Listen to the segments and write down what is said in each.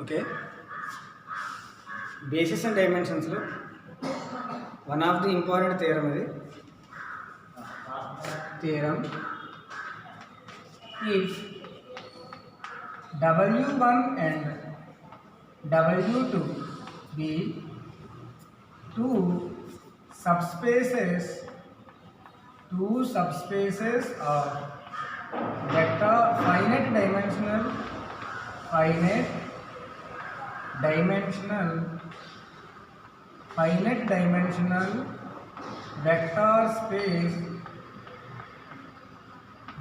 Okay, basis and dimensions lo one of the important theorem is theorem if W1 and W2 be two subspaces of vector finite dimensional vector space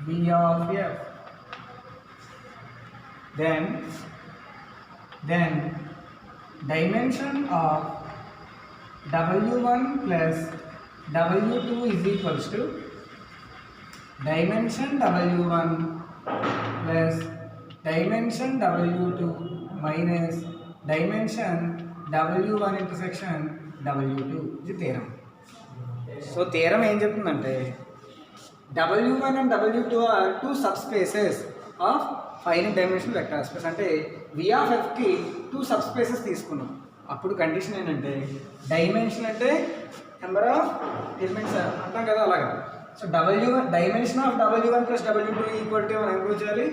V of F, then dimension of W1 plus W2 is equals to dimension W1 plus dimension W2 minus dimension W1 intersection W2 ఇది theorem. So theorem ఏం చెప్తుందంటే W1 and W2 are two subspaces of finite dimensional vector space. అంటే V of Fకి two subspaces తీసుకున్నాం. అప్పుడు condition ఏంటంటే dimension అంటే number of elements అంటాం కదా అలాగా. So dimension of W1 plus W2 equal to మనం ఇంప్రూవ్ చేయాలి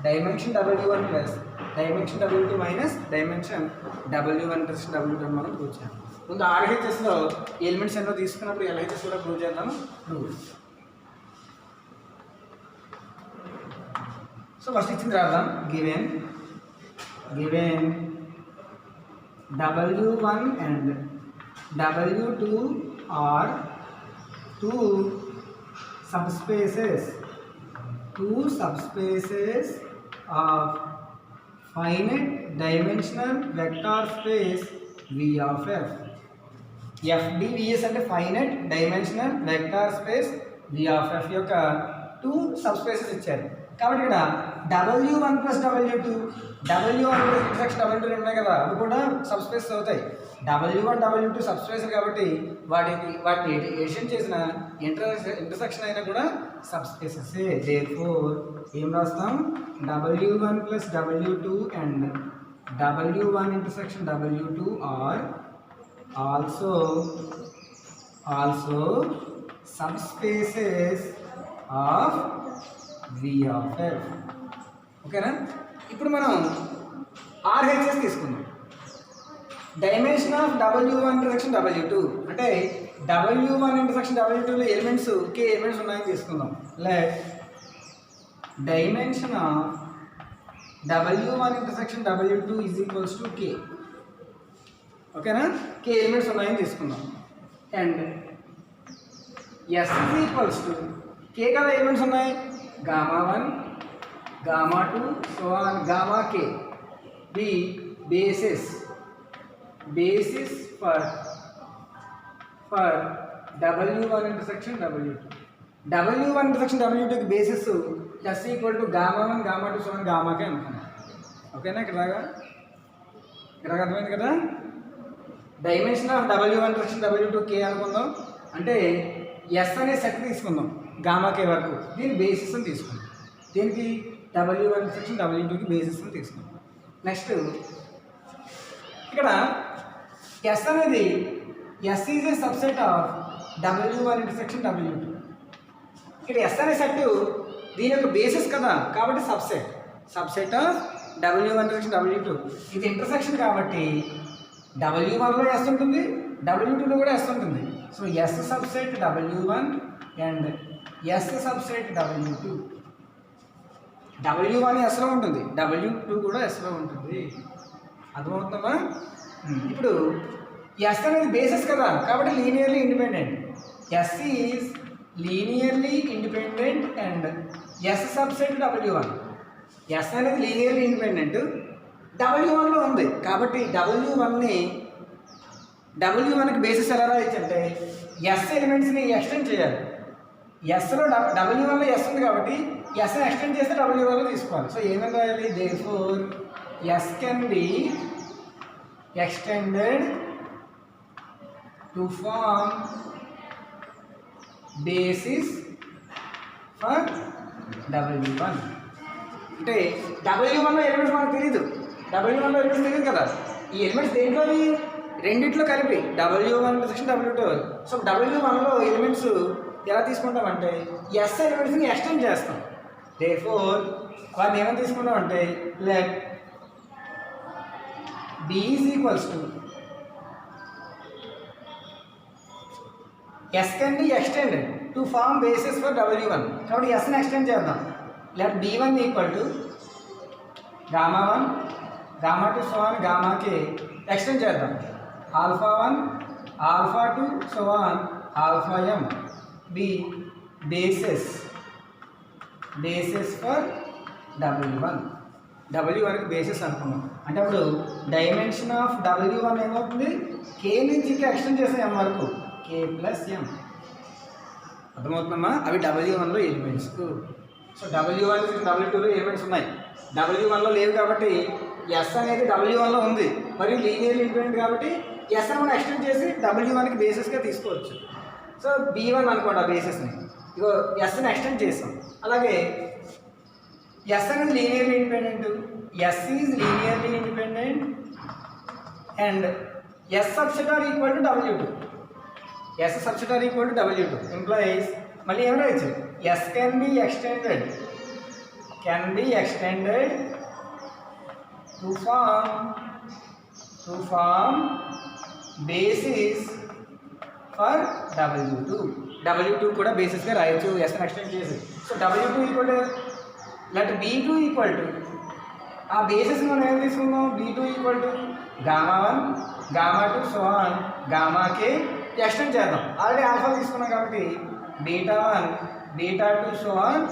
dimension W1 plus dimension W2 minus dimension W1 plus W2 మనం ప్రూవ్ చేయాలి. ముందు RHSలో ఎలిమెంట్స్ ఎన్నో తీసుకున్నప్పుడు LHS కూడా ప్రూవ్ చేద్దాము. సో ఫస్ట్ ఇచ్చింది రాద్దాం. Given W1 and W2 are two subspaces of finite dimensional vector space V of F. FDVS అంటే finite dimensional vector space V of F యొక్క టూ సబ్స్పేసెస్ ఇచ్చారు. కాబట్టి ఇక్కడ W1 plus W2 W1 intersection W2 ఉన్నాయి కదా అవి కూడా subspaces అవుతాయి. W1 W2 సబ్స్పేసెస్ కాబట్టి వాటిని ఎడిషన్ చేసిన ఇంటర్సెక్షన్ అయినా కూడా సబ్స్పేసెస్. దేర్ఫోర్ ఏం రాస్తాం W1 plus W2 and W1 intersection W2 are also subspaces of V of F. ఓకేనా? ఇప్పుడు మనం RHS తీసుకుందాం. Dimension of W1 intersection W2 అంటే W1 ఇంటర్సెక్షన్ W2లో ఎలిమెంట్స్ K ఎలిమెంట్స్ ఉన్నాయని తీసుకుందాం. Like dimension of W1 intersection W2 is equals to K. ఓకేనా? K elements ఉన్నాయని తీసుకుందాం. And S is equals to K కదా ఎలిమెంట్స్ ఉన్నాయి Γ1 Γ2 so on Γk be basis for W1 intersection W2. W1 intersection W2 కి basis S equal to Γ1 Γ2 so on Γk అనుకున్నాం. ఓకేనా? ఇక్కడ అర్థమైంది కదా. Dimension of W1 intersection W2 K అనుకుందాం. అంటే S అనే సెట్ తీసుకుందాం Γk వరకు. దీని బేసిస్ అని తీసుకుందాం. దీనికి W1 ఇంటర్సెక్షన్ W2కి బేసిస్ అని తీసుకుందాం. నెక్స్ట్ ఇక్కడ S అనేది S is a subset of W1 intersection W2. ఇక్కడ S అనే సెట్ దీని యొక్క బేసిస్ కదా కాబట్టి subset of W1 intersection W2. ఇది ఇంటర్సెక్షన్ కాబట్టి W1లో S ఉంటుంది W2లో కూడా S ఉంటుంది. So S subset W1 and S subset W2. W1 Sలో ఉంటుంది W2 కూడా Sలో ఉంటుంది. అర్థమవుతుందమ్మా? ఇప్పుడు S అనేది బేసిస్ కదా కాబట్టి linearly independent. S is linearly independent and S subset W1. S అనేది లీనియర్లీ ఇండిపెండెంట్ W1లో ఉంది కాబట్టి W1కి బేసిస్ ఎలా రాయొచ్చు అంటే S ఎలిమెంట్స్ని ఎక్స్టెండ్ చేయాలి. Sలో W1లో S ఉంది కాబట్టి Sని ఎక్స్టెండ్ చేస్తే W1లో తీసుకోవాలి. సో ఏమని రాయాలి therefore S can be extended to form basis for W1. అంటే W1లో ఎలిమెంట్స్ మనకు తెలియదు W1లో ఎలిమెంట్స్ తెలియదు కదా, ఈ ఎలిమెంట్స్ దేంట్లో రెండిట్లో కలిపి W1 intersection W2. So W1లో elements ఎలా తీసుకుంటామంటే ఎస్ ఎలిమెంట్స్ని ఎక్స్టెండ్ చేస్తాం. దేర్ఫోర్ వాటిని ఏమైనా తీసుకుంటాం అంటే let B is equals to S can be extended to form basis for W1. కాబట్టి S ని ఎక్స్టెండ్ చేద్దాం. Let B1 equal to gamma 1 gamma 2 so on gamma K extend చేద్దాం. Alpha 1 alpha 2 so on alpha m be basis for W1. W1కి basis అనుకున్నాం అంటే అప్పుడు dimension of W1 ఏమవుతుంది, K నుంచి ఎక్స్టెండ్ చేసాం M వరకు, K ప్లస్ M. అర్థమవుతుందమ్మా, అవి W1లో ఎలిమెంట్స్. సో W1 W2లో ఎలిమెంట్స్ ఉన్నాయి, W1లో లేవు కాబట్టి S అనేది W1లో ఉంది మరియు లీనియర్లీ ఇండిపెండెంట్ కాబట్టి S అని మనం ఎక్స్టెండ్ చేసి W1కి బేసిస్గా తీసుకోవచ్చు. సో B1 అనుకోండి ఆ బేసిస్ని, ఇగో Sని ఎక్స్టెండ్ చేస్తాం. అలాగే S అనేది linearly independent, S is linearly independent and S subset or equal to W2. S subset or equal to W2 implies మళ్ళీ ఏమైనా రాయచ్చు, S can be extended to form basis for W2. W2 కూడా బేసిస్గా రాయొచ్చు Sని extend చేసి. So W2 equal to let B2 equal to ఆ basis మనం ఏం తీసుకుందాం, B2 equal to gamma 1 gamma 2 so on gamma K extend చేద్దాం. ఆల్రెడీ ఆల్ఫా తీసుకున్నాం కాబట్టి beta 1 beta 2 so on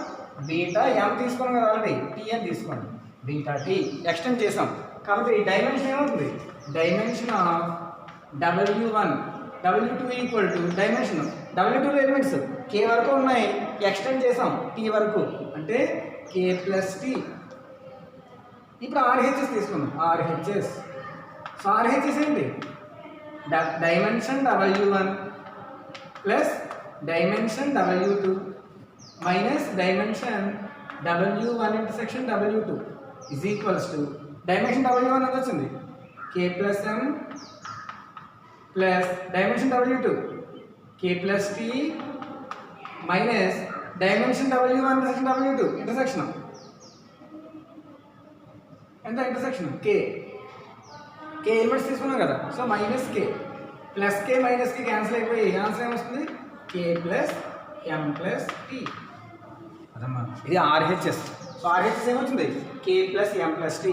beta M తీసుకున్నాం కదా, ఆల్రెడీ Tn తీసుకోండి, బీటా T ఎక్స్టెండ్ చేసాం. కాబట్టి డైమెన్షన్ ఏమవుతుంది, dimension of W1 W2 equal to dimension W2లో ఎలిమెంట్స్ K వరకు ఉన్నాయి, ఎక్స్టెండ్ చేసాం T వరకు అంటే K ప్లస్ T. ఇప్పుడు RHS తీసుకుందాం, RHS. సో RHS ఏంటి, dimension W1 plus dimension W2 minus dimension W1 intersection W2 is equals to dimension W1 ఎంత వచ్చింది, K plus M plus dimension W2 K plus T minus dimension W1 intersection W2 intersection ఎంత, intersection K elements తీసుకున్నాం కదా, so minus K plus K minus K cancel అయిపోయి answer ఏమొస్తుంది, K plus M plus T. అదమ్మా ఇది RHS. So RHS ఏమవుతుంది, K plus M plus T.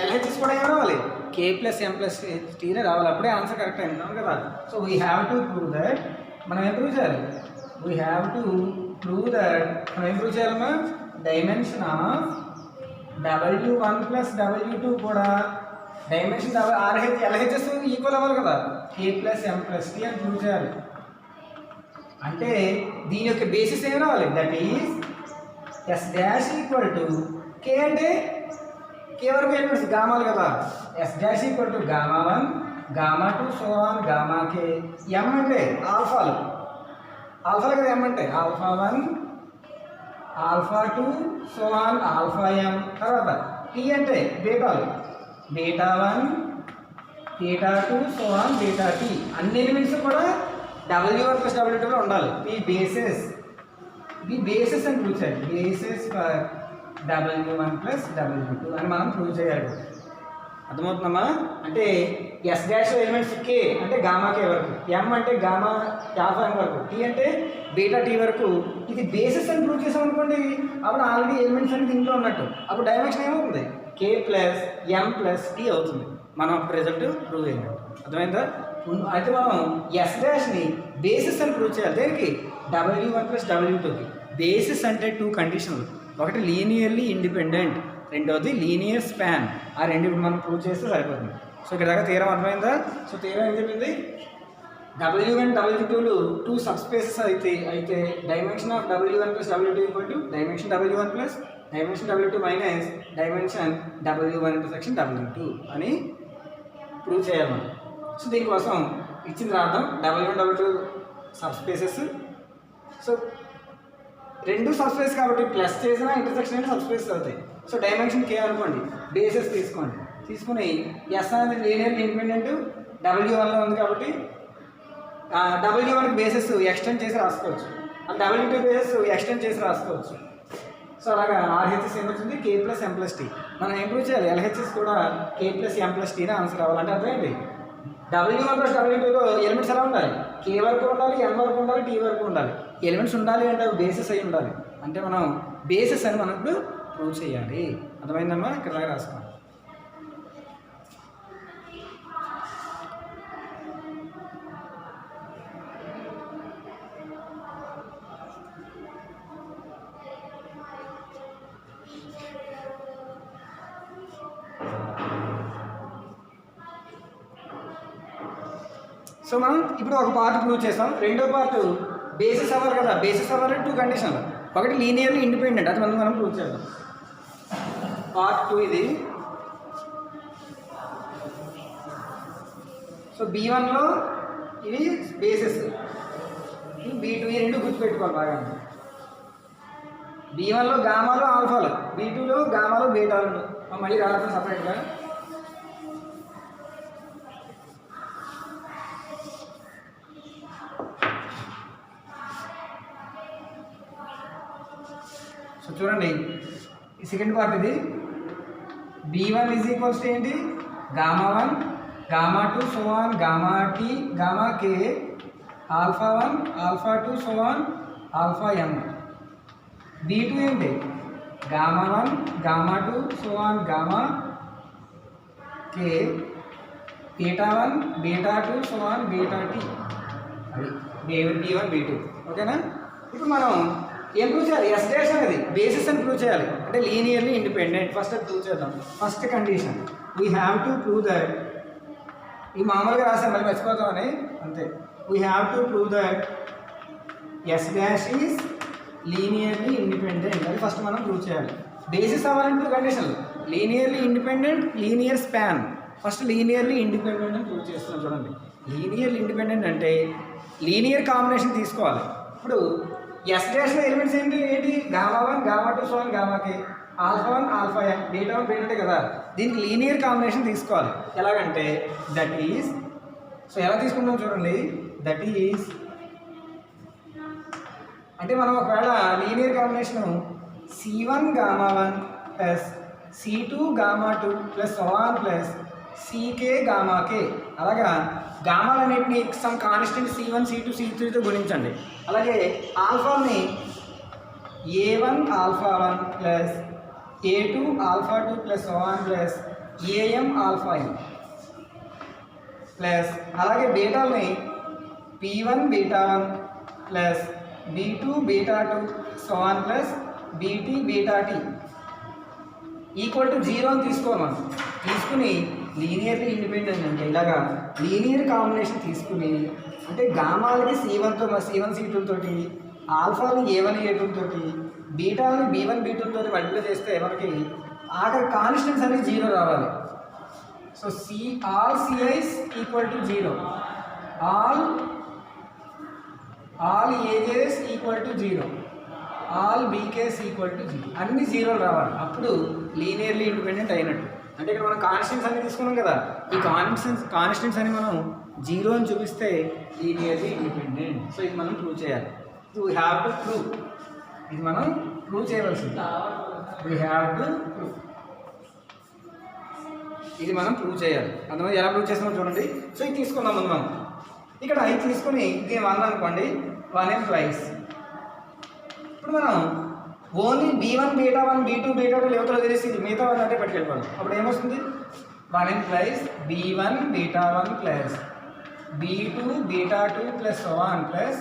LHS కూడా ఏం రావాలి, K ప్లస్ M ప్లస్ Tనే రావాలి, అప్పుడే ఆన్సర్ కరెక్ట్ అయింది కదా. So we have to prove that, మనం ఏం ప్రూవ్ చేయాలి, we have to prove that మనం ఏం ప్రూవ్ చేయాలమ్మా, dimension of W1 plus W2 కూడా డైమెన్షన్ LHS ఈక్వల్ అవ్వాలి కదా, K plus M plus T అని ప్రూవ్ చేయాలి. అంటే దీని యొక్క బేసిస్ ఏం రావాలి, that is S dash equal to K అంటే K వరకు ఎలిమెంట్స్ గామాలు కదా, S dash equal to gamma 1 gamma 2 so on gamma K. M అంటే ఆల్ఫాలు కదా, M అంటే alpha 1 alpha 2 so on alpha M. తర్వాత T అంటే బీటాలు, beta 1 beta 2 so on beta T. అన్ని ఎలిమెంట్స్ కూడా W1 ప్లస్ W2లో ఉండాలి. ఈ బేసిస్ అని ప్రూవ్ చేయాలి, basis for W1 plus W2 అని మనం ప్రూవ్ చేయాలి. అర్థమవుతుందమ్మా, అంటే S డాష్ ఎలిమెంట్స్ K అంటే గామా K వరకు, M అంటే గామా ఆల్ఫా M వరకు, T అంటే బీటా T వరకు. ఇది బేసిస్ అని ప్రూవ్ చేసాం అనుకోండి, అప్పుడు ఆల్రెడీ ఎలిమెంట్స్ అనేది దీంట్లో ఉన్నట్టు, అప్పుడు డైమెన్షన్ ఏమవుతుంది, K plus M plus T అవుతుంది. మనం అప్పుడు రిజల్ట్ ప్రూవ్ అయింది. అర్థమైందా, అయితే మనం S డాష్ని బేసిస్ అని ప్రూవ్ చేయాలి. దేనికి, W1 ప్లస్ W2కి. బేసిస్ అంటే 2 కండిషన్లు, ఒకటి లీనియర్లీ ఇండిపెండెంట్, రెండోది లీనియర్ స్పాన్. ఆ రెండు మనం ప్రూవ్ చేస్తే సరిపోతుంది. సో ఇక్కడ దాకా థీరం అర్థమైందా. సో థీరం ఏం చెప్పింది, W1 W2లు 2 సబ్ స్పేసెస్ అయితే dimension of W1 plus W2 equal to dimension W1 plus dimension W2 minus dimension W1 intersection W2 అని ప్రూవ్ చేయాలి మనం. సో దీనికోసం ఇచ్చింది రాద్దాం, W1 W2 sub spaces. So రెండు సబ్ స్పేస్ కాబట్టి ప్లస్ చేసినా ఇంటర్సెక్షన్ అయినా సబ్ స్పేసెస్ అవుతాయి. సో డైమెన్షన్ K అనుకోండి, బేసెస్ తీసుకోండి, తీసుకుని ఎస్ అనేది లీనియర్లీ ఇండిపెండెంట్ W1లో ఉంది కాబట్టి W1కి బేసెస్ ఎక్స్టెండ్ చేసి రాసుకోవచ్చు, W2 బేసెస్ ఎక్స్టెండ్ చేసి రాసుకోవచ్చు. సో అలాగా RHS ఏం వచ్చింది K+M+T. మనం ఇంప్రూవ్ చేయాలి, LHS కూడా K+M+T ఆన్సర్ రావాలి. అంటే అర్థమైంది W1 + W2లో ఎలిమెంట్స్ ఎలా ఉండాలి, K వరకు ఉండాలి, M వరకు ఉండాలి, T వరకు ఉండాలి. ఎలిమెంట్స్ ఉండాలి అంటే అవి బేసెస్ అయి ఉండాలి. అంటే మనం బేసెస్ అని మనం ఇప్పుడు ప్రూవ్ చేయాలి. అర్థమైందమ్మా? ఇక్కడ దాకా రాసుకోండి. సో మనం ఇప్పుడు ఒక పార్ట్ ప్రూవ్ చేస్తాం. రెండో పార్ట్ బేసిస్ అవ్వాలి కదా. బేసిస్ అవ్వాలంటే 2 కండిషన్లు. ఒకటి లీనియర్లీ ఇండిపెండెంట్, అది మనం ప్రూవ్ చేద్దాం. పార్ట్ 2 ఇది. సో B1లో ఇవి బేసిస్, B2 ఈ రెండు గుర్తుపెట్టుకోవాలి బాగా. B1లో గామాలు ఆల్ఫాలు, B2లో గామాలు బీటాలు. మళ్ళీ రాస్తాం సపరేట్గా. సో చూడండి ఈ సెకండ్ పార్ట్ ఇది. B1 = ఏంటి, Γ1 Γ2 so on Γt Γk α1 α2 so on αm. B2 ఏంటి, Γ1 Γ2 so on Γk β1 β2 so on βt. అది B1 B2. ఓకేనా? ఇప్పుడు మనం ఏం ప్రూవ్ చేయాలి, ఎస్ డాష్ అనేది బేసిస్ అని ప్రూవ్ చేయాలి. అంటే లీనియర్లీ ఇండిపెండెంట్. ఫస్ట్ అది ప్రూవ్ చేద్దాం. First condition we have to prove that, ఈ మామూలుగా రాసాం మళ్ళీ మర్చిపోతామని అంతే. We have to prove that yes dash is linearly independent. అది ఫస్ట్ మనం ప్రూవ్ చేయాలి. బేసిస్ అవ్వాలంటే 2 కండిషన్లు, linearly independent, linear span. First linearly independent అని ప్రూవ్ చేస్తున్నాం. చూడండి లీనియర్లీ ఇండిపెండెంట్ అంటే లీనియర్ కాంబినేషన్ తీసుకోవాలి. ఇప్పుడు ఎస్ డాష్లో ఎలిమెంట్స్ ఏంటి, Γ1 Γ2 so on Γk α1 αm β1 βt కదా. దీనికి లీనియర్ కాంబినేషన్ తీసుకోవాలి. ఎలాగంటే దట్ ఈజ్, సో ఎలా తీసుకుంటాం చూడండి, దట్ ఈజ్ అంటే మనం ఒకవేళ linear combination C1 Γ1 plus C2 Γ2 plus so on plus Ck Γk, అలాగా గామాలన్నింటినీ సమ్ కాన్స్టెంట్ C1 C2 C3తో గుణించండి. అలాగే ఆల్ఫాని A1 α1 plus A2 α2 plus so on plus AM αm plus అలాగే బీటాల్ని P1 β1 plus B2 β2 so on plus BT βt equal to 0 అని తీసుకోవాలి. మనం తీసుకుని లీనియర్లీ ఇండిపెండెంట్ అంటే ఇలాగా లీనియర్ కాంబినేషన్ తీసుకుని, అంటే గామాలకి C1తో C1 C2 తోటి, ఆల్ఫాని A1 A2 తోటి, బీటాని B1 B2 తోటి మల్టిప్లై చేస్తే మనకి ఆఖరి కాన్స్టెంట్స్ అనేది 0 రావాలి. So all Ci's = 0, all AJ's = 0, all BK's = 0. అన్ని 0 రావాలి. అప్పుడు లీనియర్లీ ఇండిపెండెంట్ అయినట్టు. అంటే ఇక్కడ మనం కాన్స్టెంట్స్ అన్ని తీసుకున్నాం కదా, ఈ కాన్స్టెంట్స్ అని మనం 0 అని చూపిస్తే లీనియర్లీ ఇండిపెండెంట్. సో ఇది మనం ప్రూవ్ చేయాలి. వీ హ్యావ్ టు ప్రూవ్, ఇది మనం ప్రూవ్ చేయవలసింది. వీ హ్యావ్ టు ప్రూవ్, ఇది మనం ప్రూవ్ చేయాలి. అందువల్ల ఎలా ప్రూవ్ చేస్తామో చూడండి. సో ఇది తీసుకుందాం ముందు మనం. ఇక్కడ ఇది తీసుకుని దీని 1 అనుకోండి, 1 implies ఇప్పుడు మనం ఓన్లీ B1 β1 B2 β2 లేవతలో తెలిసి మిగతా వాళ్ళు అంటే పట్టుకెళ్ళిపోవాలి. అప్పుడు ఏమొస్తుంది, 1 implies B1 β1 plus B2 β2 plus so on plus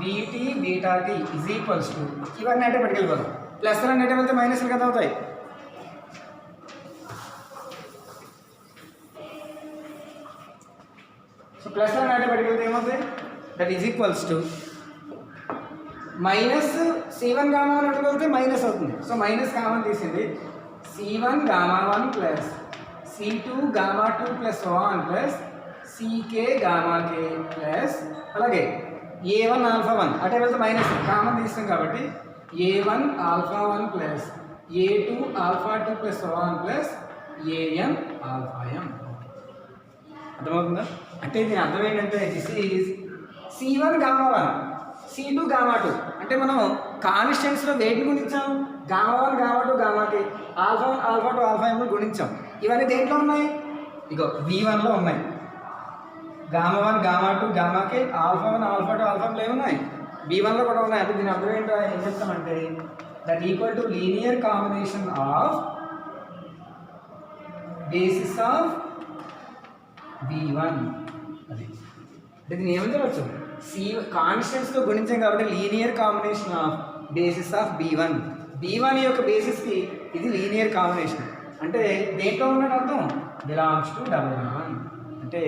BT βt is equals to, ఇవన్నీ అంటే పట్టుకెళ్ళిపోతాం. ప్లస్ అన్నీ అంటే వెళ్తే మైనస్లు కదా అవుతాయి. సో ప్లస్ అన్నీ అంటే పట్టుకెళ్తే ఏమవుతాయి, that is equals to minus C1 Γ1 అంటే మైనస్ అవుతుంది. సో మైనస్ కామన్ తీసింది, C1 Γ1 plus C2 Γ2 plus so on plus Ck Γk plus అలాగే A1 α1 అంటే వెళ్తే మైనస్ కామన్ తీస్తాం కాబట్టి A1 α1 plus A2 α2 plus so on plus A N alpha M. అర్థమవుతుందా? అంటే దీని అర్థం ఏంటంటే this is C1 gamma 1 C2 gamma 2. అంటే మనం కాన్స్టెంట్స్లో వేటిని గుణించాం? గామా 1 గామా 2 గామా కి, ఆల్ఫా 1 ఆల్ఫా 2 ఆల్ఫా ఎం గుణించాం. ఇవన్నీ దేంట్లో ఉన్నాయి? ఇగో V1లో ఉన్నాయి. గామా 1 గామా 2 గామా కి, ఆల్ఫా 1 ఆల్ఫా 2 ఆల్ఫా ఎంలు ఉన్నాయి. V1లో కూడా ఉన్నాయి. అంటే దీని అర్థం ఏంటో ఏం చెప్తామంటే that equal to linear combination of basis of V1. అది అంటే దీన్ని ఏమని చెప్పచ్చు? కాన్స్టెంట్స్తో గుణించాం కాబట్టి linear combination of basis of B1 యొక్క బేసిస్కి ఇది లీనియర్ కాంబినేషన్. అంటే దేంట్లో ఉన్నట్టు అర్థం? Belongs to W1. అంటే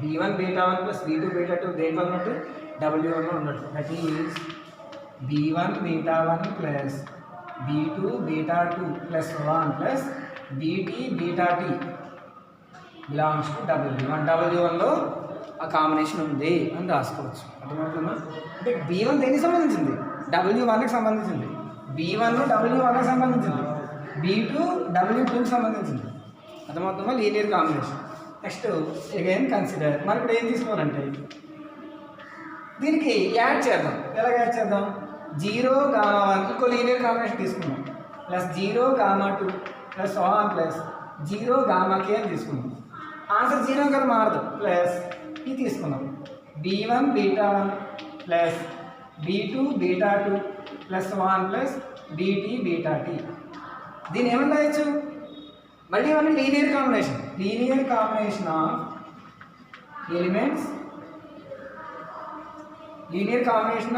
B1 beta 1 plus B2 beta 2 దేంట్లో ఉన్నట్టు? W1లో ఉన్నట్టు. That is B1 beta 1 plus B2 beta 2 plus 1 plus BT beta T belongs to W1. W1లో ఆ కాంబినేషన్ ఉంది అని రాసుకోవచ్చు. అర్థమవుతుందా? అంటే B1 దేనికి సంబంధించింది? W1కి సంబంధించింది. B1 W1కి సంబంధించింది. B2 W2కి సంబంధించింది. అర్థమవుతుందా? Linear combination. Next again consider. మరి ఇప్పుడు ఏం తీసుకోవాలంటే దీనికి యాడ్ చేద్దాం. ఎలా యాడ్ చేద్దాం? 0 గామా 1 ఇంకో లీనియర్ కాంబినేషన్ తీసుకున్నాం plus 0 gamma 2 plus 1 plus 0 gamma K అని తీసుకున్నాం. ఆన్సర్ 0 కదా మారదు. ప్లస్ ఇది తీసుకున్నాం B1 beta 1 plus B2 beta 2 plus 1 plus BT beta T. దీన్ని ఏమని రాయొచ్చు? మళ్ళీ ఇవన్నీ linear combination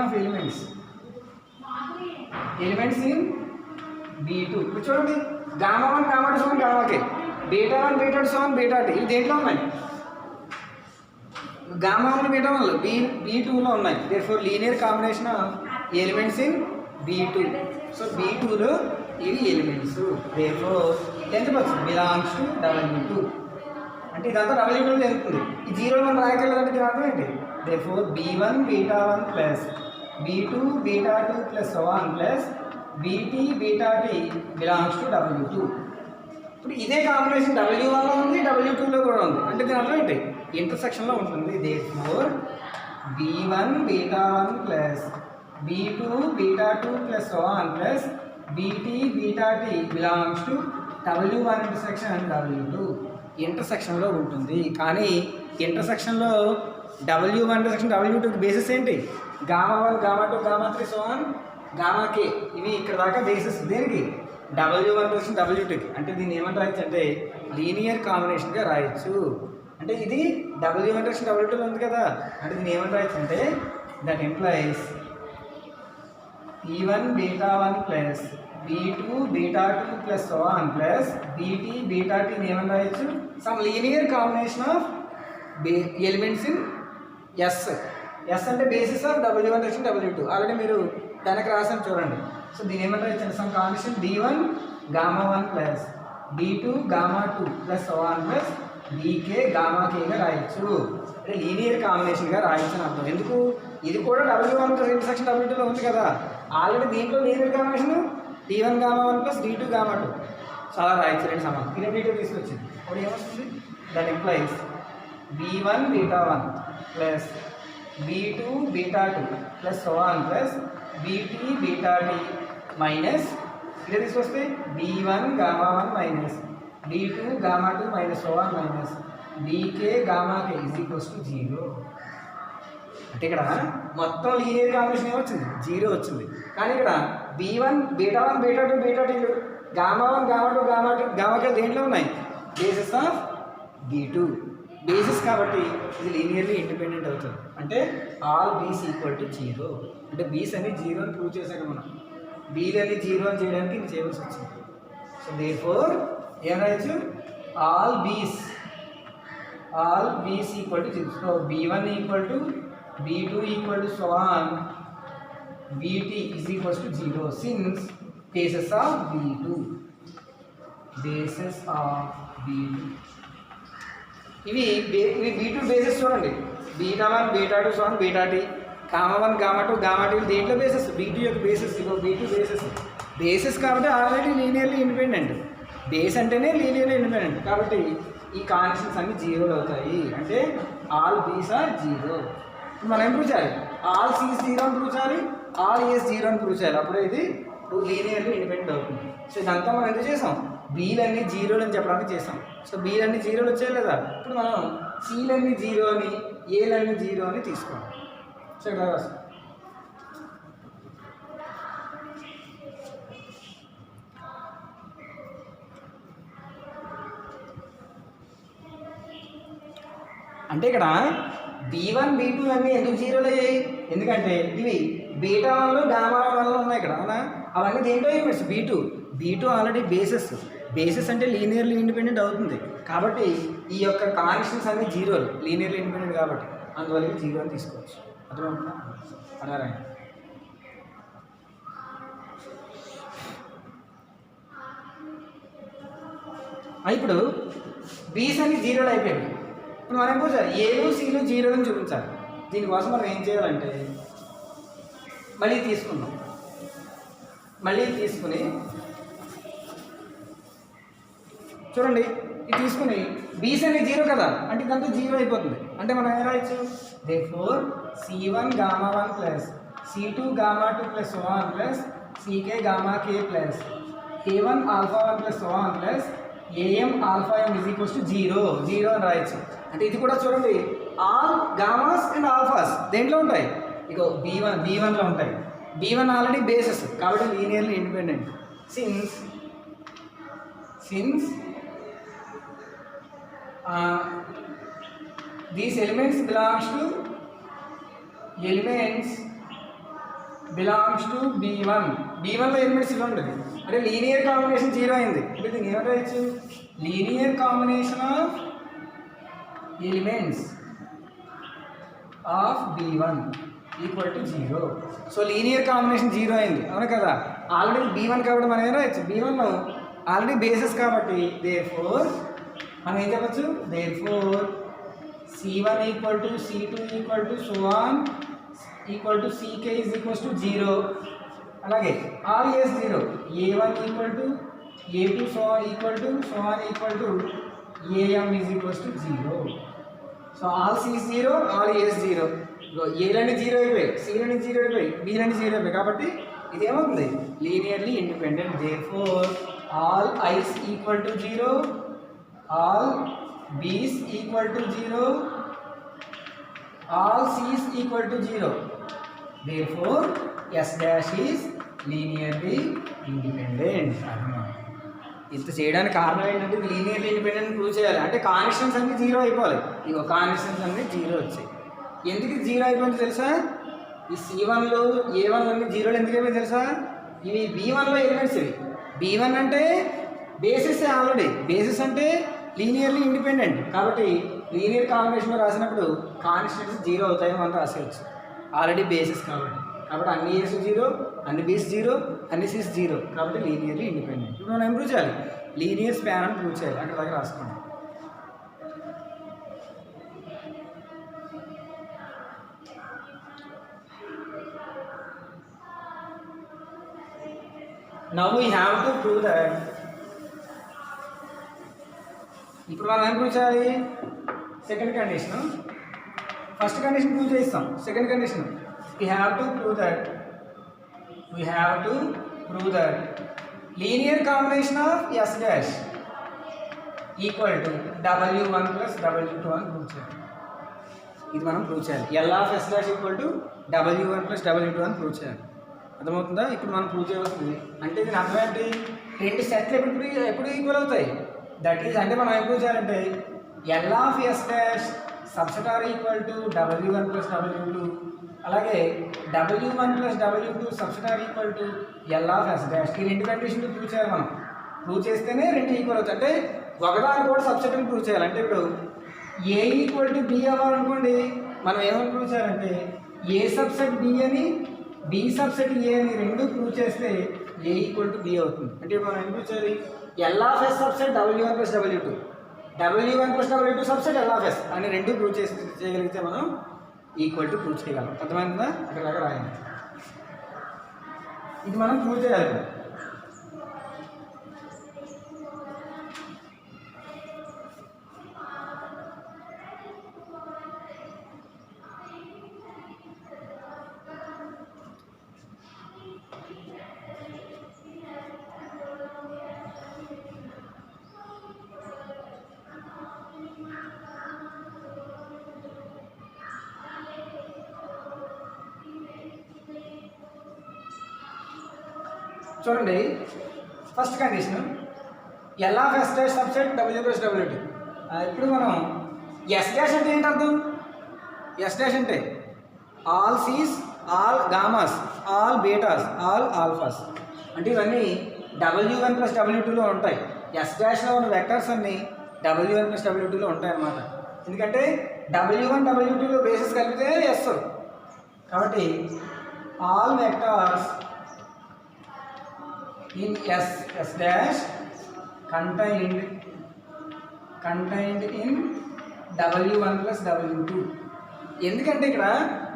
of elements in B2. ఇప్పుడు చూడండి గామా 1 గామా 2 సోన్ గామాకే, బీటా 1 బీటా 2 సోన్ బీటా T. ఇవి దేంట్లో ఉన్నాయి? గామా 1 బీటా 1 B2లో ఉన్నాయి. Therefore linear combination of elements in B2. So B2లో ఇవి ఎలిమెంట్స్. దేర్ఫోర్ ఏం చెప్పచ్చు? Belongs to W2. అంటే ఇదంతా W2లో జరుగుతుంది. ఈ 0 మనం రాయగలదంటే దీని అర్థం ఏంటి? Therefore B1 beta 1 plus B2 beta 2 plus 1 plus BT beta T belongs to W2. ఇప్పుడు ఇదే కాంబినేషన్ W1లో ఉంది, W2లో కూడా ఉంది. అంటే దీని అర్థం ఏంటి? ఇంటర్సెక్షన్లో ఉంటుంది. Therefore B1 beta 1 plus B2 beta 2 plus 1 plus BT beta T belongs to W1 intersection W2. ఇంటర్సెక్షన్లో ఉంటుంది. కానీ ఇంటర్సెక్షన్లో W1 ఇంటర్సెక్షన్ W2కి బేసిస్ ఏంటి? Gamma 1 gamma 2 gamma 3 so on gamma K. ఇవి ఇక్కడ దాకా బేసిస్ దేనికి? W1 intersection W2కి. అంటే దీన్ని ఏమని రాయొచ్చు అంటే లీనియర్ కాంబినేషన్గా రాయొచ్చు. అంటే ఇది W1 ఇంటర్సెక్షన్ W2లో ఉంది కదా. అంటే దీన్ని ఏమని రాయొచ్చు అంటే that implies E1 beta 1 plus B2 beta 2 plus 1 plus BT beta T ఏమని రాయొచ్చు? Some linear combination of elements in S అంటే basis of W1 intersection W2. Already మీరు దానికి రాసాను చూడండి. సో దీని ఏమని రాయొచ్చు? Some combination B1 gamma 1 plus B2 gamma 2 plus 1 plus BK gamma కేగా రాయొచ్చు. అంటే లీనియర్ కాంబినేషన్గా రాయొచ్చు అని అర్థం. ఎందుకు? ఇది కూడా W1 ఇంటర్సెక్షన్ W2లో ఉంది కదా. ఆల్రెడీ దీంట్లో linear combination D1 gamma 1 plus D2 gamma 2. చాలా రాయొచ్చు. రెండు సమానం. ఇది D2 తీసుకొచ్చింది. అప్పుడు ఏమొస్తుంది? That employees B1 beta 1 plus B2 beta 2 plus 1 plus BT beta T minus ఇది తీసుకొస్తే B1 gamma 1 minus D2 gamma 2 minus 1 minus BK gamma K is equals to 0. అంటే ఇక్కడ మొత్తం లీనియర్ కాంబినేషన్ ఏమొచ్చింది? 0 వచ్చింది. కానీ ఇక్కడ B1 beta 1 beta 2 beta T gamma 1 gamma 2 gamma T gamma K దేంట్లో ఉన్నాయి? Basis of B2. బేసిస్ కాబట్టి ఇది లీనియర్లీ ఇండిపెండెంట్ అవుతుంది. అంటే ఆల్ బీస్ ఈక్వల్ టు 0. అంటే బీస్ అని 0 అని ప్రూవ్ చేశాక మనం బీలు అని 0 అని చేయడానికి ఇది చేయవలసి వచ్చింది. సో దేర్ఫోర్ ఏం రాయొచ్చు? ఆల్ బీస్ equal to 0. So B1 equal to B2 equal to so on BT is equals to 0 since basis of B2. ఇవి B2 బేసిస్ చూడండి. Beta 1 beta 2 so on beta T gamma 1 gamma 2 gamma T దేంట్లో basis? B2 యొక్క basis. ఇగో B2 basis కాబట్టి already linearly independent. Base అంటేనే linearly independent కాబట్టి ఈ constants అన్ని జీరోలు అవుతాయి. అంటే ఆల్ బీస్ ఆర్ జీరో. ఇప్పుడు మనం ఏం ప్రూవ్ చేయాలి? ఆల్ సీస్ జీరో అని ప్రూవ్ చేయాలి, ఆల్ ఏస్ జీరో అని ప్రూవ్ చేయాలి. అప్పుడే ఇది లీనియర్లీ ఇండిపెండెంట్ అవుతుంది. సో ఇదంతా మనం ఎందుకు చేసాం? బీలన్నీ జీరోలు అని చెప్పడానికి చేసాం. సో బీలన్నీ జీరోలు వచ్చాయి లేదా? ఇప్పుడు మనం సీలన్నీ జీరో అని, ఏలన్నీ జీరో అని తీసుకోవాలి. సో ఇక్కడ రాస్తాం. అంటే ఇక్కడ B1 B2 అన్నీ ఎందుకు జీరోలు అయ్యాయి? ఎందుకంటే ఇవి బీటా వన్లు గామా వన్లు ఉన్నాయి ఇక్కడ, అవునా? అవన్నీ దేంట్లో యూనిట్స్? B2 ఆల్రెడీ బేసెస్ అంటే లీనియర్లీ ఇండిపెండెంట్ అవుతుంది. కాబట్టి ఈ యొక్క కాన్స్టెంట్స్ అన్ని జీరోలు, లీనియర్లీ ఇండిపెండెంట్ కాబట్టి అందువల్ల జీరో అని తీసుకోవచ్చు. అర్థమవుతుందా? అర్థం. ఇప్పుడు బీస్ అన్ని జీరోలు అయిపోయాయి. ఇప్పుడు మనం ఏం చూసారు? ఏలు సీలు జీరోలను చూపించాలి. దీనికోసం మనం ఏం చేయాలంటే మళ్ళీ తీసుకుని చూడండి, ఇది తీసుకుని బీస్ అనేది జీరో కదా, అంటే ఇదంతా జీరో అయిపోతుంది. అంటే మనం ఏం రాయొచ్చు? therefore C1 gamma 1 plus C2 gamma 2 plus so on plus CK gamma k plus A1 alpha 1 plus so on plus AM alpha m is equals to 0 అని రాయొచ్చు. అంటే ఇది కూడా చూడండి, ఆల్ గామాస్ అండ్ ఆల్ఫాస్ దేంట్లో ఉంటాయి? ఇక B1లో ఉంటాయి. B1 ఆల్రెడీ బేసెస్ కాబట్టి linearly independent. Since these elements belongs to B1లో ఎలిమెంట్స్ ఇలా ఉంటుంది. అంటే లీనియర్ కాంబినేషన్ జీరో అయింది. అంటే దీన్ని ఏమో రాయొచ్చు? Linear combination of elements of B1 equal to 0. So linear combination zero అయింది, అవును కదా? ఆల్రెడీ B1 కాబట్టి మనం ఏం రాయొచ్చు? B1లో ఆల్రెడీ బేసెస్ కాబట్టి therefore మనం ఏం చెప్పచ్చు? therefore C1 equal to C2 equal to so on equal to CK is equals to 0. అలాగే all ace zero, A1 equal to A2 so on equal to so on equal to AM is equals to 0. So all C zero, all ace zero. ఏలన్నీ zero అయిపోయి, సీలన్నీ zero అయిపోయి, బీలన్నీ zero అయిపోయి. కాబట్టి ఇది ఏమవుతుంది? Linearly independent. therefore all ice equal to 0, all b's equal to 0, all c's equal to 0. therefore s dash is linearly independent. ఇంత చేయడానికి కారణం ఏంటంటే లీనియర్లీ ఇండిపెండెంట్ ప్రూవ్ చేయాలి. అంటే కాన్స్టెంట్స్ అన్ని జీరో అయిపోవాలి. ఇగో కాన్స్టెంట్స్ అన్ని జీరో వచ్చాయి. ఎందుకు జీరో అయిపోయింది తెలుసా? ఈ C1లో A1 అన్ని జీరోలు ఎందుకు అయిపోయింది తెలుసా? ఇవి B1లో ఎలిమెంట్స్. ఇవి B1 అంటే బేసిస్, ఆల్రెడీ బేసిస్ అంటే లీనియర్లీ ఇండిపెండెంట్. కాబట్టి లీనియర్ కాంబినేషన్లో రాసినప్పుడు కాన్స్టెంట్స్ జీరో అవుతాయని మనం రాసేయచ్చు, ఆల్రెడీ బేసిస్ కాబట్టి. అన్ని ఏస్ జీరో, అన్ని బీస్ జీరో, అన్ని సీస్ జీరో. కాబట్టి లీనియర్లీ ఇండిపెండెంట్. ఇప్పుడు మనం ఏం ప్రూవ్ చేయాలి? లీనియర్ స్పాన్ అని ప్రూవ్ చేయాలి. అక్కడ దగ్గర రాసుకోండి. Now we have to prove that. ఇప్పుడు మనం ఏం ప్రూవ్ చేయాలి? Second condition. First condition prove చేస్తాం. Second condition we have to prove that linear combination of s dash equal to w1 plus w2 అని ప్రూవ్ చేయాలి. ఇది మనం ప్రూవ్ చేయాలి. l of s dash equal to w1 plus w2 అని prove చేయాలి. అర్థమవుతుందా? ఇప్పుడు మనం ప్రూవ్ చేయవలసింది అంటే దీని అర్థం ఏంటి? రెండు సెట్లు ఎప్పుడు ఈక్వల్ అవుతాయి? దట్ ఈజ్ అంటే మనం ఏం ప్రూవ్ చేయాలంటే l of s dash subset or equal to w1 plus w2, అలాగే w1 plus w2 subset or equal to l of s dash. ఈ రెండు కండిషన్లు ప్రూవ్ చేయాలి. మనం ప్రూవ్ చేస్తేనే రెండు ఈక్వల్ అవుతాయి. అంటే ఒకదాని కూడా సబ్సెట్ అని ప్రూవ్ చేయాలి. అంటే ఇప్పుడు a ఈక్వల్ టు b అవ్వాలనుకోండి, మనం ఏమని ప్రూవ్ చేయాలంటే a సబ్సెట్ b అని, b సబ్సెట్ a అని రెండు ప్రూవ్ చేస్తే a ఈక్వల్ టు b అవుతుంది. అంటే ఇప్పుడు మనం ఏం ప్రూవ్ చేయాలి? l of s subset w1 plus w2, w1 plus w2 subset l of s అని రెండు ప్రూవ్ చేయగలిగితే మనం ఈక్వల్ టు ప్రూవ్ చేయగలం. అర్థమైందా? అక్కడ రాయండి. ఇది మనం ప్రూవ్ చేయాలి. చూడండి first condition L of S dash subset W plus W two. ఇప్పుడు మనం ఎస్ డాష్ అంటే ఏంటి అర్థం? ఎస్ డాష్ అంటే all Cs, all gammas, all betas, all alphas. అంటే ఇవన్నీ W1 ప్లస్ W2లో ఉంటాయి. ఎస్ డాష్లో ఉన్న వెక్టర్స్ అన్నీ W1 ప్లస్ W2లో ఉంటాయి అన్నమాట. ఎందుకంటే W1 W2లో బేసిస్ కలిపితే ఎస్. కాబట్టి all vectors in yes dash contained in W1 plus W2. ఎందుకంటే ఇక్కడ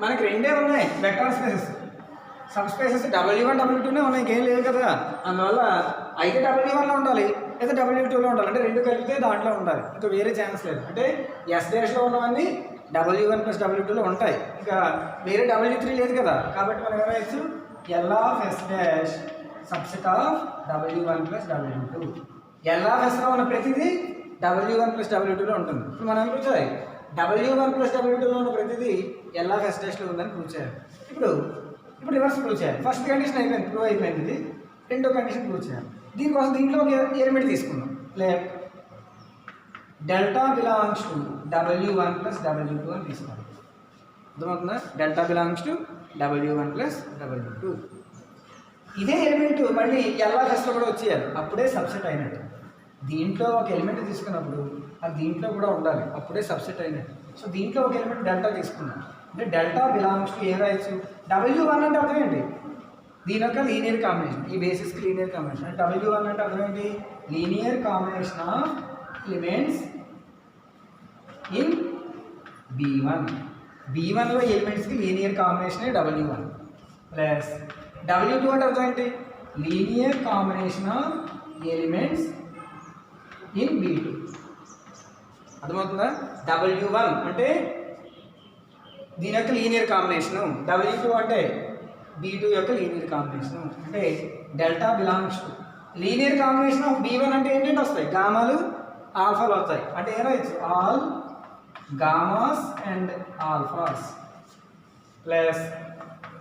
మనకి రెండే ఉన్నాయి vector spaces, sub spaces W1 W2నే ఉన్నాయి, ఇంకేం లేదు కదా. అందువల్ల అయితే W1లో ఉండాలి లేదా W2లో ఉండాలి, అంటే రెండు కలిపితే దాంట్లో ఉండాలి, ఇంకా వేరే ఛాన్స్ లేదు. అంటే ఎస్ డాష్లో ఉన్నవన్నీ W1 ప్లస్ W2లో ఉంటాయి, ఇంకా వేరే W3 లేదు కదా. కాబట్టి మనం ఏమైనా L of S dash subset of W1 plus W2. L of ఎస్లో ఉన్న ప్రతిదీ W1 ప్లస్ W2లో ఉంటుంది. ఇప్పుడు మనం ప్రూవ్ చేయాలి W1 ప్లస్ W2లో ఉన్న ప్రతిదీ ఎల్ ఆఫ్ ఎస్ డాష్లో ఉందని ప్రూవ్ చేయాలి. ఇప్పుడు రివర్స్ ప్రూవ్ చేయాలి. ఫస్ట్ కండిషన్ అయిపోయింది, ప్రూవ్ అయిపోయింది. ఇది రెండో కండిషన్ ప్రూవ్ చేయాలి. దీనికోసం దీంట్లో ఒక ఎలిమెంట్ తీసుకుందాం. Like delta belongs to W1 plus W2 అని తీసుకోవాలి. అర్థమవుతుందా? Delta belongs to W1 plus W2. ఇదే ఎలిమెంట్ మళ్ళీ ఎల్ ఆఫ్ ఎస్లో కూడా వచ్చేయాలి, అప్పుడే సబ్సెట్ అయినట్టు. దీంట్లో ఒక ఎలిమెంట్ తీసుకున్నప్పుడు అది దీంట్లో కూడా ఉండాలి, అప్పుడే సబ్సెట్ అయినట్టు. సో దీంట్లో ఒక ఎలిమెంట్ డెల్టా తీసుకున్నాం అంటే డెల్టా బిలాంగ్స్ టు ఏం రాయొచ్చు? W1 అంటే అర్థం ఏంటి? దీని యొక్క లీనియర్ కాంబినేషన్, ఈ బేసిస్కి లీనియర్ కాంబినేషన్. అంటే W1 అంటే అర్థం ఏంటి? Linear combination of elements in B1. B1లో ఎలిమెంట్స్కి లీనియర్ కాంబినేషనే W1 ప్లస్ W2 అంటే అర్థం ఏంటి? Linear combination of elements in B2. అర్థమవుతుందా? W1 అంటే దీని యొక్క లీనియర్ కాంబినేషను, W2 అంటే B2 యొక్క లీనియర్ కాంబినేషను. అంటే delta belongs to linear combination of B1 అంటే ఏంటంటే వస్తాయి గామాలు ఆల్ఫాలు వస్తాయి. అంటే ఏం రాయొచ్చు? All gammas and alphas plus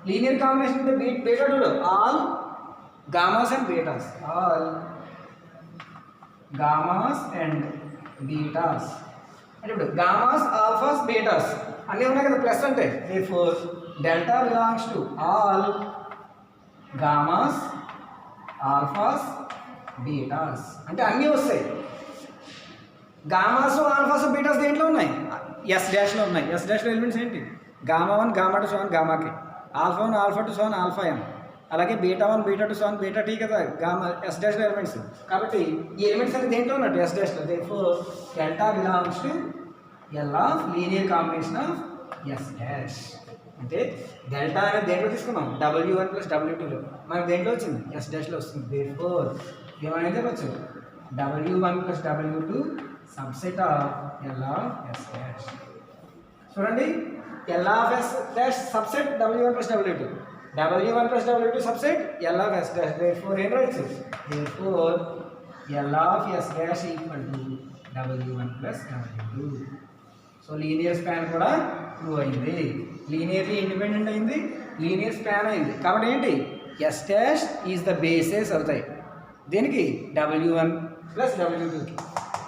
linear combination అంటే బీటా2లో all gammas and betas, all gammas and betas. అంటే ఇప్పుడు గామాస్, ఆల్ఫాస్, బీటాస్ అన్నీ ఉన్నాయి కదా ప్లస్ అంటే. therefore delta belongs to all gammas, alphas, betas. అంటే అన్నీ వస్తాయి. గామాస్, ఆల్ఫాస్, బీటాస్ దేంట్లో ఉన్నాయి? ఎస్ డాష్లో ఉన్నాయి. ఎస్ డాష్లో ఎలిమెంట్స్ ఏంటి? గామా1 గామా2 సో ఆన్ గామాకి, alpha one alpha two so on alpha M, అలాగే beta one beta two so on beta T కదా గామా ఎస్ డాష్లో ఎలిమెంట్స్. కాబట్టి ఈ ఎలిమెంట్స్ అనేది దేంట్లో ఉన్నట్టు? ఎస్ డాష్లో. therefore delta belongs to L of linear combination of S dash. అంటే డెల్టా అనేది దేంట్లో తీసుకున్నాం? W1 plus W2లో. మనకు దేంట్లో వచ్చింది? ఎస్ డాష్లో వస్తుంది. therefore ఏమైనా చెప్పచ్చు? W1 plus W2 subset of L of S dash. చూడండి, L of S dash subset W1 plus W2, W1 plus W2 subset L of S dash. therefore ఏం రాయొచ్చు? therefore L of S dash equal to W1 plus W2. So linear span కూడా prove అయింది, linearly independent అయింది, linear span అయింది. కాబట్టి ఏంటి? S dash is the bases అవుతాయి దేనికి? W1 ప్లస్ W2కి.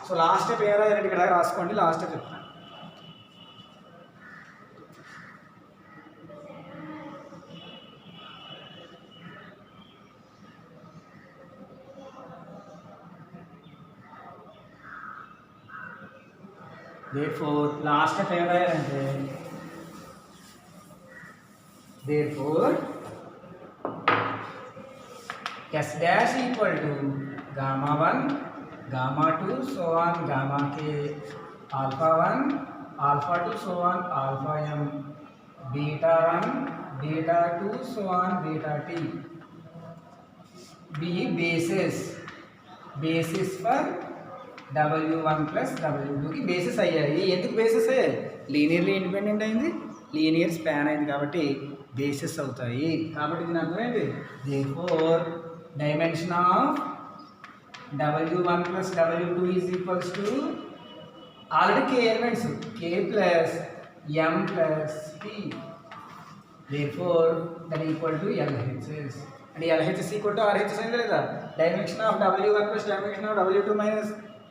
సో లాస్ట్ స్టెప్ ఏదో ఇక్కడ రాసుకోండి, లాస్ట్ స్టెప్ చెప్తాను. therefore లాస్ట్ స్టెప్ ఏం రాయాలంటే therefore S dash equal to gamma 1 gamma 2 so on gamma k alpha 1 alpha 2 so on alpha m beta 1 beta 2 so on beta t be basis for W1 plus W2కి basis అయ్యాయి. ఎందుకు basis అయ్యాయి? Linearly independent అయింది, linear span అయింది కాబట్టి basis అవుతాయి. కాబట్టి దీని అర్థం ఏంటి? therefore dimension of W1 plus W2 is equals to already k elements k plus m plus t. therefore that equal to LHS. అంటే LHS ఈక్వల్ టు RHS అయింది లేదా? Dimension of W1 plus dimension of W2 minus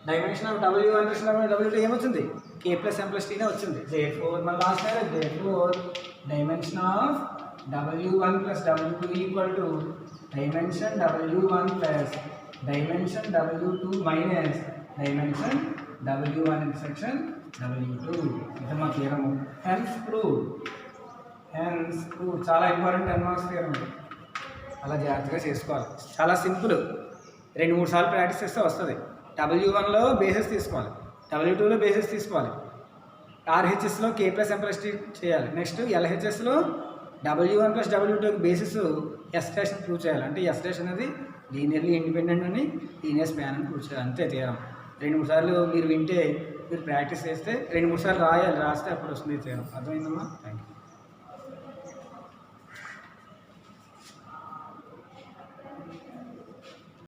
dimension of W1 plus W2 ఏమొచ్చింది? K plus M plus T నే వచ్చింది. therefore మన last అయినా therefore dimension of W1 plus W2 equal to dimension W1 plus dimension W2 minus dimension W1 intersection W2. ఇది మా థియరము. Hence prove చాలా important 10 marks theorem. అలా జాగ్రత్తగా చేసుకోవాలి. చాలా సింపుల్. 2-3 సార్లు ప్రాక్టీస్ చేస్తే వస్తుంది. W1లో బేసిస్ తీసుకోవాలి, W2లో బేసిస్ తీసుకోవాలి, RHSలో K plus M plus T చేయాలి. నెక్స్ట్ LHSలో W1 plus W2 basis S dash prove చేయాలి. అంటే S డాష్ అనేది లీనియర్లీ ఇండిపెండెంట్ అని, లీనియర్ స్పాన్ అని ప్రూవ్ చేయాలి. అంతే థియరం. 2-3 సార్లు మీరు వింటే, మీరు ప్రాక్టీస్ చేస్తే 2-3 సార్లు రాయాలి. రాస్తే అప్పుడు వస్తుంది థియరం. అర్థమైందమ్మా? Thank you.